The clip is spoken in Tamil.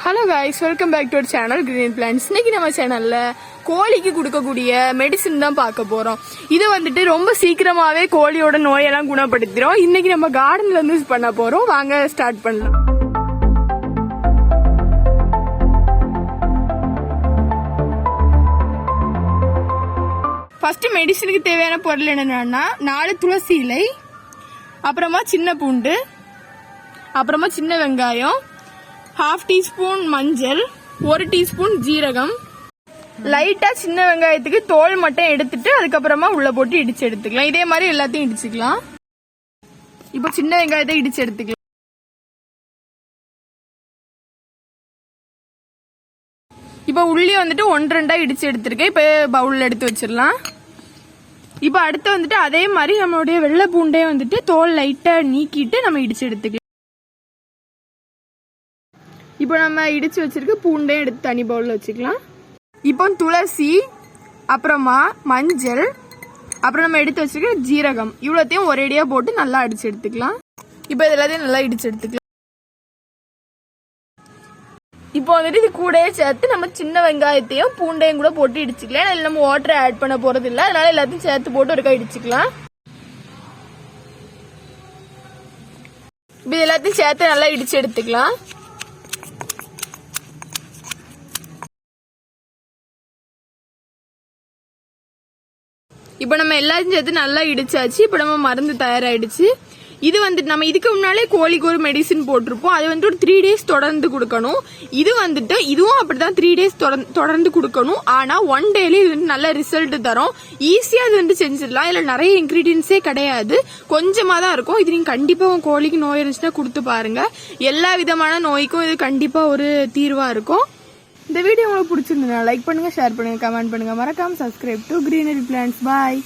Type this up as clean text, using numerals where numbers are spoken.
Hello guys, welcome back to our channel green plants. இன்னைக்கு நம்ம சேனல்ல கோழிக்கு கொடுக்கக்கூடிய மெடிசின் தான் பார்க்க போறோம். இது வந்துட்டு ரொம்ப சீக்கிரமாவே கோழியோட நோயெல்லாம் குணப்படுத்திடும். இன்னைக்கு நம்ம கார்டன்ல இருந்து யூஸ் பண்ண போறோம். வாங்க ஸ்டார்ட் பண்ணலாம். ஃபர்ஸ்ட் மெடிசனுக்கு தேவையான பொருள் என்னன்னா 4 துளசி இலை, அப்புறமா சின்ன பூண்டு, அப்புறமா சின்ன வெங்காயம், 1/2 டீஸ்பூன் மஞ்சள், 1 டீஸ்பூன் ஜீரகம். லைட்டா சின்ன வெங்காயத்துக்கு தோல் மட்டும் எடுத்துட்டு அதுக்கப்புறமா உள்ள போட்டு இடிச்சு எடுத்துக்கலாம். இதே மாதிரி எல்லாத்தையும் இடிச்சுக்கலாம். இப்போ சின்ன வெங்காயத்தை இடிச்சு எடுத்துக்கலாம். இப்போ உள்ளி வந்துட்டு 1-2 இடிச்சு எடுத்திருக்கேன். இப்போ பவுல்ல எடுத்து வச்சிடலாம். இப்போ அடுத்து வந்துட்டு அதே மாதிரி நம்மளுடைய வெள்ளை பூண்டே வந்துட்டு தோல் லைட்டா நீக்கிட்டு நம்ம இடிச்சு எடுத்துக்கலாம். இப்போ நம்ம இடிச்சு வச்சிருக்க பூண்டே எடுத்து தனி பவுல்ல வச்சுக்கலாம். இப்போ துளசி, அப்புறமா மஞ்சள், அப்புறம் நம்ம எடுத்து வச்சிருக்க ஜீரகம், இவ்வளோத்தையும் ஒரேடியா போட்டு நல்லா அடிச்சு எடுத்துக்கலாம். இப்போ எல்லாத்தையும் நல்லா இடிச்சு எடுத்துக்கலாம். இப்போ வந்துட்டு இது கூடயே சேர்த்து நம்ம சின்ன வெங்காயத்தையும் பூண்டையும் கூட போட்டு இடிச்சுக்கலாம். அதில் நம்ம வாட்டரை ஆட் பண்ண போறது இல்லை, அதனால எல்லாத்தையும் சேர்த்து போட்டு ஒருக்கா இடிச்சுக்கலாம். இப்போ எல்லாத்தையும் சேர்த்து நல்லா இடிச்சு எடுத்துக்கலாம். இப்போ நம்ம எல்லாத்தையும் சேர்த்து நல்லா இடிச்சாச்சு. இப்போ நம்ம மருந்து தயாராயிடுச்சு. இது வந்துட்டு நம்ம இதுக்கு முன்னாலே கோழிக்கு ஒரு மெடிசின் போட்டிருப்போம். அது வந்துட்டு ஒரு 3 days தொடர்ந்து கொடுக்கணும். இது வந்துட்டு இதுவும் அப்படிதான் 3 days தொடர்ந்து கொடுக்கணும். ஆனா 1 dayல இது வந்து நல்ல ரிசல்ட் தரும். ஈஸியா இது வந்து செஞ்சிடலாம். இதுல நிறைய இன்கிரீடியன்ஸே கிடையாது, கொஞ்சமா தான் இருக்கும். இது நீங்க கண்டிப்பா உங்க கோழிக்கு நோய் இருந்துச்சுன்னா கொடுத்து பாருங்க. எல்லா விதமான நோய்க்கும் இது கண்டிப்பா ஒரு தீர்வா இருக்கும். இந்த வீடியோ உங்களுக்கு பிடிச்சிருந்தா லைக் பண்ணுங்க, ஷேர் பண்ணுங்க, கமெண்ட் பண்ணுங்க. மறக்காம subscribe to greenery plants. Bye.